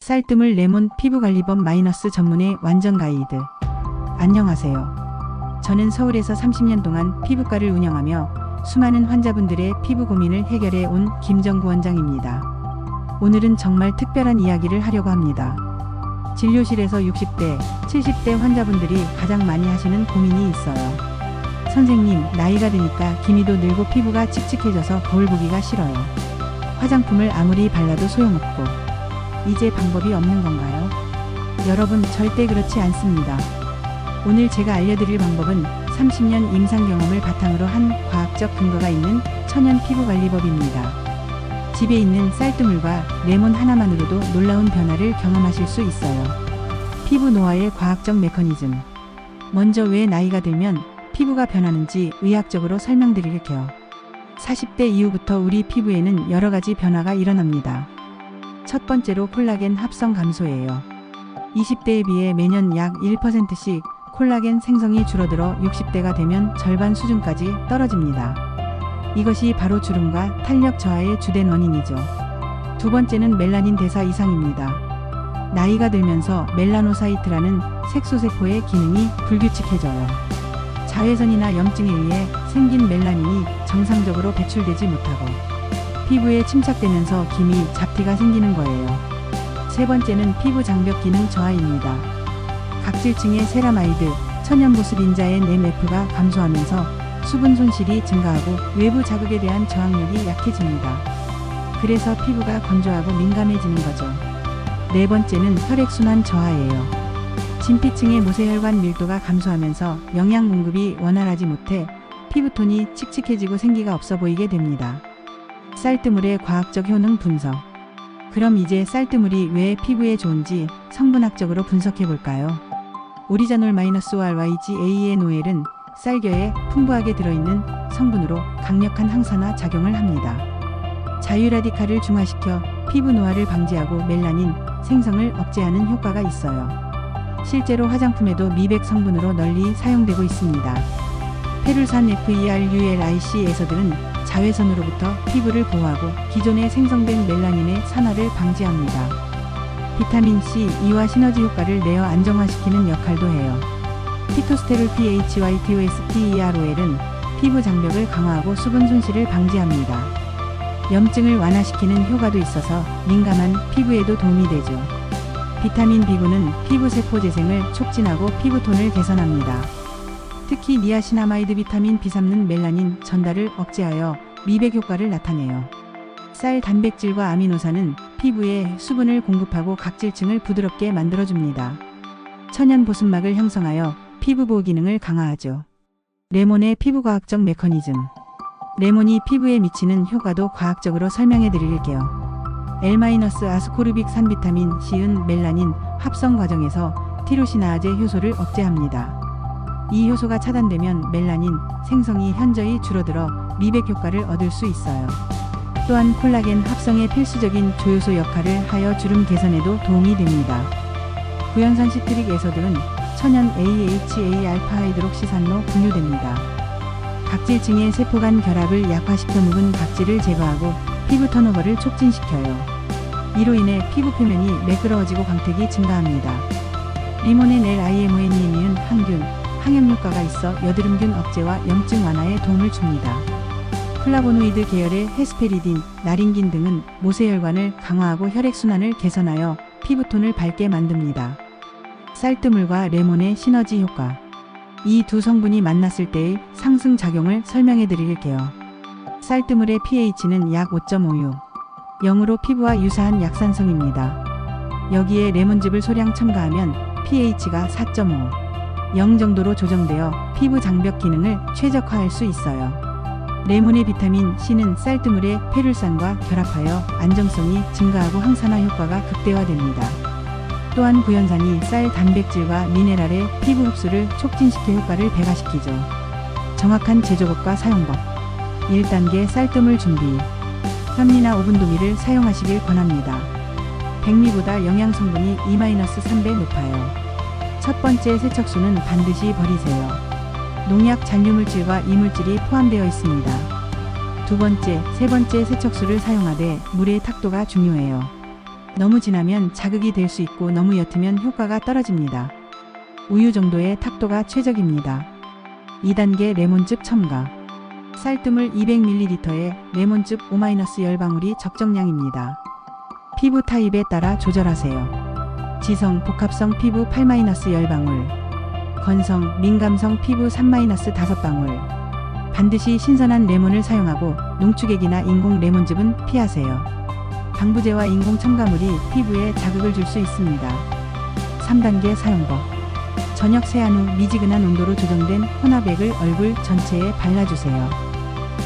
쌀뜨물 레몬 피부관리법 마이너스 전문의 완전 가이드. 안녕하세요. 저는 서울에서 30년 동안 피부과를 운영하며 수많은 환자분들의 피부 고민을 해결해 온 김정구 원장입니다. 오늘은 정말 특별한 이야기를 하려고 합니다. 진료실에서 60대, 70대 환자분들이 가장 많이 하시는 고민이 있어요. 선생님, 나이가 드니까 기미도 늘고 피부가 칙칙해져서 거울 보기가 싫어요. 화장품을 아무리 발라도 소용없고 이제 방법이 없는 건가요? 여러분, 절대 그렇지 않습니다. 오늘 제가 알려드릴 방법은 30년 임상 경험을 바탕으로 한 과학적 근거가 있는 천연 피부관리법입니다. 집에 있는 쌀뜨물과 레몬 하나만으로도 놀라운 변화를 경험하실 수 있어요. 피부 노화의 과학적 메커니즘. 먼저 왜 나이가 들면 피부가 변하는지 의학적으로 설명드릴게요. 40대 이후부터 우리 피부에는 여러 가지 변화가 일어납니다. 첫 번째로 콜라겐 합성 감소예요. 20대에 비해 매년 약 1%씩 콜라겐 생성이 줄어들어 60대가 되면 절반 수준까지 떨어집니다. 이것이 바로 주름과 탄력 저하의 주된 원인이죠. 두 번째는 멜라닌 대사 이상입니다. 나이가 들면서 멜라노사이트라는 색소세포의 기능이 불규칙해져요. 자외선이나 염증에 의해 생긴 멜라닌이 정상적으로 배출되지 못하고 피부에 침착되면서 기미, 잡티가 생기는 거예요. 세 번째는 피부 장벽 기능 저하입니다. 각질층의 세라마이드, 천연보습인자의 NMF가 감소하면서 수분 손실이 증가하고 외부 자극에 대한 저항력이 약해집니다. 그래서 피부가 건조하고 민감해지는 거죠. 네 번째는 혈액순환 저하예요. 진피층의 모세혈관 밀도가 감소하면서 영양 공급이 원활하지 못해 피부톤이 칙칙해지고 생기가 없어 보이게 됩니다. 쌀뜨물의 과학적 효능 분석. 그럼 이제 쌀뜨물이 왜 피부에 좋은지 성분학적으로 분석해 볼까요? 오리자놀-ORYGANOL은 쌀겨에 풍부하게 들어있는 성분으로 강력한 항산화 작용을 합니다. 자유라디칼을 중화시켜 피부 노화를 방지하고 멜라닌 생성을 억제하는 효과가 있어요. 실제로 화장품에도 미백 성분으로 널리 사용되고 있습니다. 페룰산 FERULIC 에서들은 자외선으로부터 피부를 보호하고 기존에 생성된 멜라닌의 산화를 방지합니다. 비타민C, E와 시너지 효과를 내어 안정화시키는 역할도 해요. 피토스테롤 PHYTOSTEROL은 피부 장벽을 강화하고 수분 손실을 방지합니다. 염증을 완화시키는 효과도 있어서 민감한 피부에도 도움이 되죠. 비타민 B9는 피부 세포 재생을 촉진하고 피부톤을 개선합니다. 특히 니아시나마이드 비타민 B3는 멜라닌 전달을 억제하여 미백 효과를 나타내요. 쌀 단백질과 아미노산은 피부에 수분을 공급하고 각질층을 부드럽게 만들어줍니다. 천연 보습막을 형성하여 피부 보호 기능을 강화하죠. 레몬의 피부과학적 메커니즘. 레몬이 피부에 미치는 효과도 과학적으로 설명해 드릴게요. L-아스코르빅 산비타민 C은 멜라닌 합성 과정에서 티로시나아제 효소를 억제합니다. 이 효소가 차단되면 멜라닌 생성이 현저히 줄어들어 미백 효과를 얻을 수 있어요. 또한 콜라겐 합성의 필수적인 조효소 역할을 하여 주름 개선에도 도움이 됩니다. 구연산 시트릭 에서들은 천연 AHA-알파하이드록시산로 분류됩니다. 각질층의 세포 간 결합을 약화시켜 묵은 각질을 제거하고 피부 턴오버를 촉진시켜요. 이로 인해 피부 표면이 매끄러워지고 광택이 증가합니다. 리몬엔 LIMONE는 항균, 항염 효과가 있어 여드름균 억제와 염증 완화에 도움을 줍니다. 플라보노이드 계열의 헤스페리딘, 나린긴 등은 모세혈관을 강화하고 혈액순환을 개선하여 피부톤을 밝게 만듭니다. 쌀뜨물과 레몬의 시너지 효과. 이 두 성분이 만났을 때의 상승 작용을 설명해 드릴게요. 쌀뜨물의 pH는 약 5.56, 0으로 피부와 유사한 약산성입니다. 여기에 레몬즙을 소량 첨가하면 pH가 4.5, 0 정도로 조정되어 피부 장벽 기능을 최적화할 수 있어요. 레몬의 비타민 C는 쌀뜨물의 페룰산과 결합하여 안정성이 증가하고 항산화 효과가 극대화됩니다. 또한 구연산이 쌀 단백질과 미네랄의 피부 흡수를 촉진시켜 효과를 배가시키죠. 정확한 제조법과 사용법. 1단계 쌀뜨물 준비. 현미나 오븐도미를 사용하시길 권합니다. 백미보다 영양 성분이 2-3배 높아요. 첫 번째 세척수는 반드시 버리세요. 농약 잔류물질과 이물질이 포함되어 있습니다. 두 번째, 세 번째 세척수를 사용하되 물의 탁도가 중요해요. 너무 진하면 자극이 될 수 있고 너무 옅으면 효과가 떨어집니다. 우유 정도의 탁도가 최적입니다. 2단계 레몬즙 첨가. 쌀뜨물 200ml에 레몬즙 5-10방울이 적정량입니다. 피부 타입에 따라 조절하세요. 지성, 복합성 피부 8-10방울, 건성, 민감성 피부 3-5방울. 반드시 신선한 레몬을 사용하고 농축액이나 인공 레몬즙은 피하세요. 방부제와 인공 첨가물이 피부에 자극을 줄 수 있습니다. 3단계 사용법. 저녁 세안 후 미지근한 온도로 조정된 혼합액을 얼굴 전체에 발라주세요.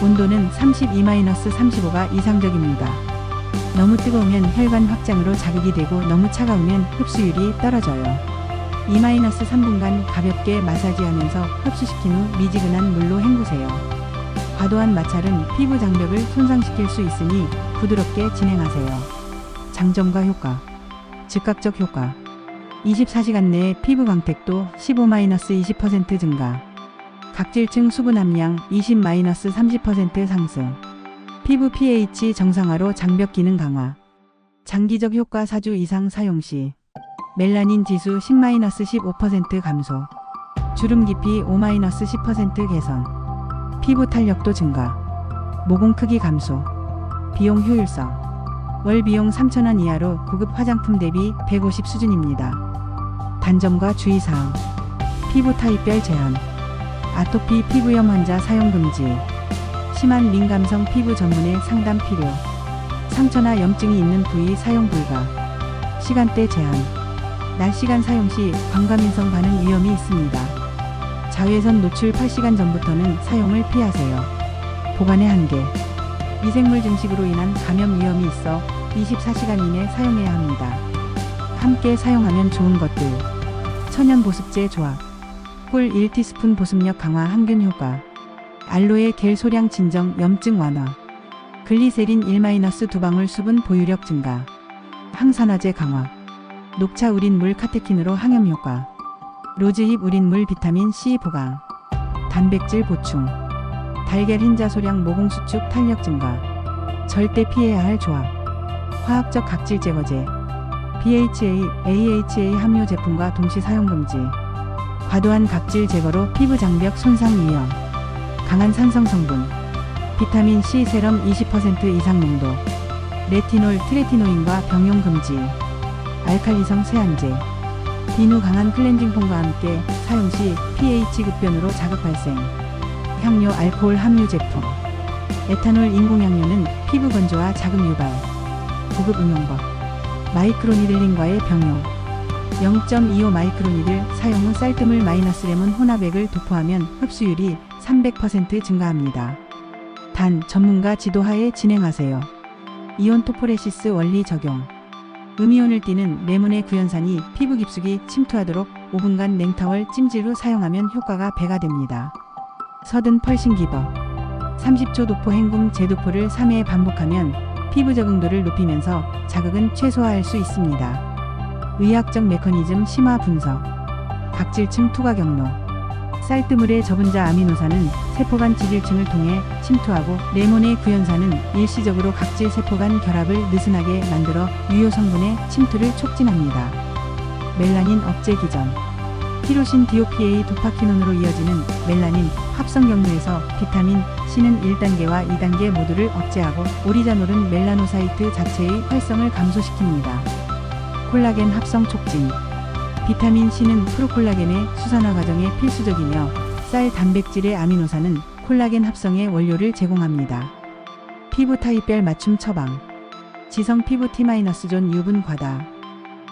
온도는 32-35가 이상적입니다. 너무 뜨거우면 혈관 확장으로 자극이 되고 너무 차가우면 흡수율이 떨어져요. 2-3분간 가볍게 마사지하면서 흡수시킨 후 미지근한 물로 헹구세요. 과도한 마찰은 피부 장벽을 손상시킬 수 있으니 부드럽게 진행하세요. 장점과 효과. 즉각적 효과. 24시간 내에 피부 광택도 15-20% 증가. 각질층 수분 함량 20-30% 상승. 피부 pH 정상화로 장벽 기능 강화. 장기적 효과 4주 이상 사용 시. 멜라닌 지수 10-15% 감소. 주름 깊이 5-10% 개선. 피부 탄력도 증가. 모공 크기 감소. 비용 효율성. 월 비용 3,000원 이하로 고급 화장품 대비 150 수준입니다. 단점과 주의사항. 피부 타입별 제한. 아토피 피부염 환자 사용 금지. 심한 민감성 피부 전문의 상담 필요. 상처나 염증이 있는 부위 사용 불가. 시간대 제한. 낮 시간 사용 시 광과민성 반응 위험이 있습니다. 자외선 노출 8시간 전부터는 사용을 피하세요. 보관의 한계. 미생물 증식으로 인한 감염 위험이 있어 24시간 이내 사용해야 합니다. 함께 사용하면 좋은 것들. 천연 보습제 조합. 꿀 1티스푼 보습력 강화 항균 효과. 알로에 겔 소량 진정 염증 완화. 글리세린 1-2방울 수분 보유력 증가. 항산화제 강화. 녹차 우린물 카테킨으로 항염 효과. 로즈힙 우린물 비타민 C 보강. 단백질 보충. 달걀 흰자 소량 모공 수축 탄력 증가. 절대 피해야 할 조합. 화학적 각질 제거제. BHA, AHA 함유 제품과 동시 사용 금지. 과도한 각질 제거로 피부 장벽 손상 위험. 강한 산성 성분. 비타민 C 세럼 20% 이상 농도. 레티놀, 트레티노인과 병용 금지. 알칼리성 세안제. 비누 강한 클렌징 폼과 함께 사용 시 pH 급변으로 자극 발생. 향료 알코올 함유 제품. 에탄올 인공향료는 피부 건조와 자극 유발. 고급 응용법. 마이크로니들링과의 병용. 0.25 마이크로니들 사용 후 쌀뜨물 마이너스 레몬 혼합액을 도포하면 흡수율이 300% 증가합니다. 단, 전문가 지도하에 진행하세요. 이온 토포레시스 원리 적용. 음이온을 띠는 레몬의 구연산이 피부 깊숙이 침투하도록 5분간 냉타월 찜질 후 사용하면 효과가 배가 됩니다. 서든 펄싱 기버. 30초 도포 헹굼 재도포를 3회 반복하면 피부 적응도를 높이면서 자극은 최소화할 수 있습니다. 의학적 메커니즘 심화 분석. 각질층 투과 경로. 쌀뜨물의 저분자 아미노산은 세포간 지질층을 통해 침투하고 레몬의 구연산은 일시적으로 각질 세포 간 결합을 느슨하게 만들어 유효 성분의 침투를 촉진합니다. 멜라닌 억제 기전. 티로신 디오피에이 도파키논으로 이어지는 멜라닌 합성 경로에서 비타민 C는 1단계와 2단계 모두를 억제하고 오리자놀은 멜라노사이트 자체의 활성을 감소시킵니다. 콜라겐 합성 촉진. 비타민 C는 프로콜라겐의 수산화 과정에 필수적이며 쌀 단백질의 아미노산은 콜라겐 합성의 원료를 제공합니다. 피부 타입별 맞춤 처방. 지성 피부 T-존 유분 과다.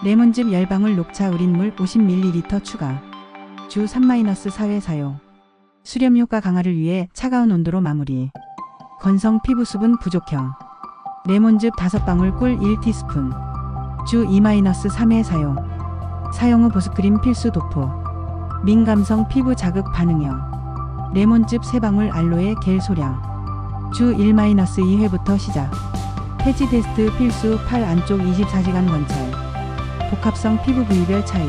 레몬즙 10방울 녹차 우린물 50ml 추가. 주 3-4회 사용. 수렴 효과 강화를 위해 차가운 온도로 마무리. 건성 피부 수분 부족형. 레몬즙 5방울 꿀 1티스푼. 주 2-3회 사용. 사용 후 보습크림 필수 도포. 민감성 피부 자극 반응형. 레몬즙 3방울 알로에 겔 소량. 주 1-2회부터 시작. 패치 테스트 필수 팔 안쪽 24시간 관찰. 복합성 피부 부위별 차이.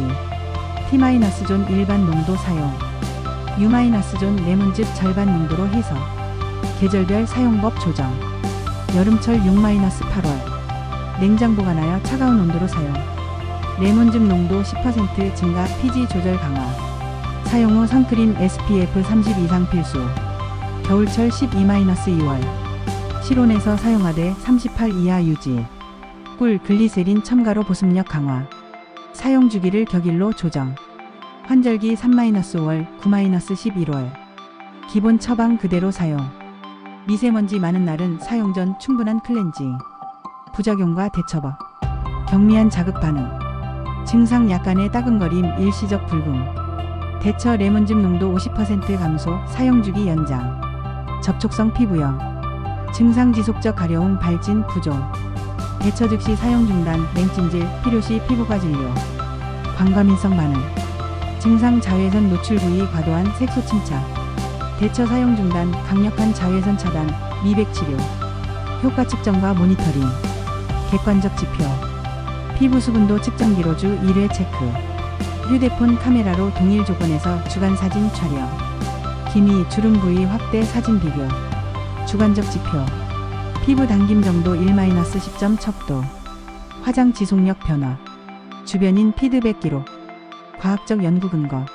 T-존 일반 농도 사용. U-존 레몬즙 절반 농도로 해석. 계절별 사용법 조정. 여름철 6-8월. 냉장 보관하여 차가운 온도로 사용. 레몬즙 농도 10% 증가, 피지 조절 강화. 사용 후 선크림 SPF 30 이상 필수. 겨울철 12-2월. 실온에서 사용하되 38 이하 유지. 꿀, 글리세린 첨가로 보습력 강화. 사용 주기를 격일로 조정. 환절기 3-5월, 9-11월. 기본 처방 그대로 사용. 미세먼지 많은 날은 사용 전 충분한 클렌징. 부작용과 대처법. 경미한 자극 반응. 증상 약간의 따끔거림, 일시적 불금. 대처 레몬즙 농도 50% 감소, 사용 주기 연장. 접촉성 피부염. 증상 지속적 가려움, 발진, 부종. 대처 즉시 사용 중단, 냉찜질, 필요시 피부과 진료. 광과민성 반응. 증상 자외선 노출 부위 과도한 색소 침착. 대처 사용 중단, 강력한 자외선 차단, 미백 치료. 효과 측정과 모니터링. 객관적 지표. 피부 수분도 측정기로 주 1회 체크. 휴대폰 카메라로 동일 조건에서 주간 사진 촬영. 기미, 주름 부위 확대 사진 비교. 주관적 지표. 피부 당김 정도 1-10점 척도. 화장 지속력 변화. 주변인 피드백 기록. 과학적 연구 근거.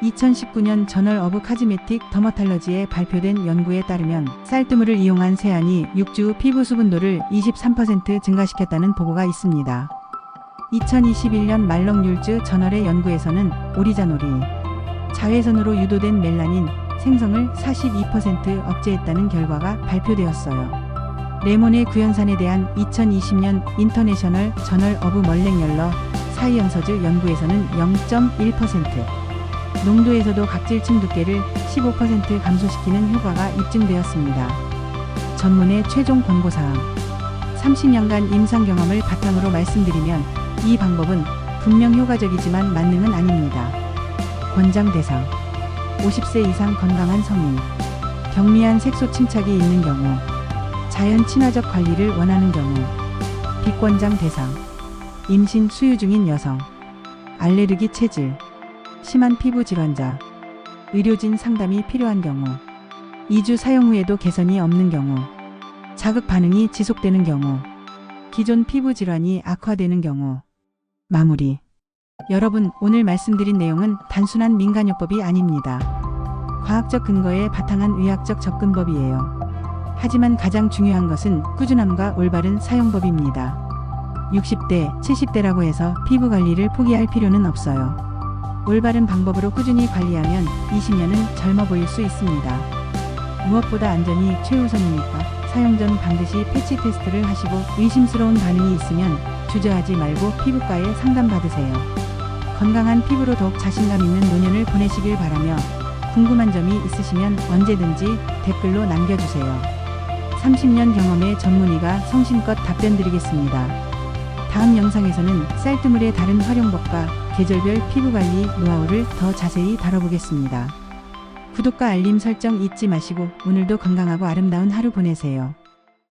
2019년 저널 오브 카즈메틱 더머탈러지에 발표된 연구에 따르면 쌀뜨물을 이용한 세안이 6주 후 피부 수분도를 23% 증가시켰다는 보고가 있습니다. 2021년 말렁률즈 저널의 연구에서는 오리자놀이 자외선으로 유도된 멜라닌 생성을 42% 억제했다는 결과가 발표되었어요. 레몬의 구연산에 대한 2020년 인터내셔널 저널 오브 멀랭열러 사이언서즈 연구에서는 0.1%, 농도에서도 각질층 두께를 15% 감소시키는 효과가 입증되었습니다. 전문의 최종 권고사항. 30년간 임상 경험을 바탕으로 말씀드리면 이 방법은 분명 효과적이지만 만능은 아닙니다. 권장 대상. 50세 이상 건강한 성인. 경미한 색소 침착이 있는 경우. 자연 친화적 관리를 원하는 경우. 비권장 대상. 임신 수유 중인 여성. 알레르기 체질. 심한 피부 질환자. 의료진 상담이 필요한 경우. 2주 사용 후에도 개선이 없는 경우. 자극 반응이 지속되는 경우. 기존 피부 질환이 악화되는 경우. 마무리. 여러분, 오늘 말씀드린 내용은 단순한 민간요법이 아닙니다. 과학적 근거에 바탕한 의학적 접근법이에요. 하지만 가장 중요한 것은 꾸준함과 올바른 사용법입니다. 60대, 70대라고 해서 피부 관리를 포기할 필요는 없어요. 올바른 방법으로 꾸준히 관리하면 20년은 젊어 보일 수 있습니다. 무엇보다 안전이 최우선이니까 사용 전 반드시 패치 테스트를 하시고 의심스러운 반응이 있으면 주저하지 말고 피부과에 상담받으세요. 건강한 피부로 더욱 자신감 있는 노년을 보내시길 바라며 궁금한 점이 있으시면 언제든지 댓글로 남겨주세요. 30년 경험의 전문의가 성심껏 답변드리겠습니다. 다음 영상에서는 쌀뜨물의 다른 활용법과 계절별 피부관리 노하우를 더 자세히 다뤄보겠습니다. 구독과 알림 설정 잊지 마시고 오늘도 건강하고 아름다운 하루 보내세요.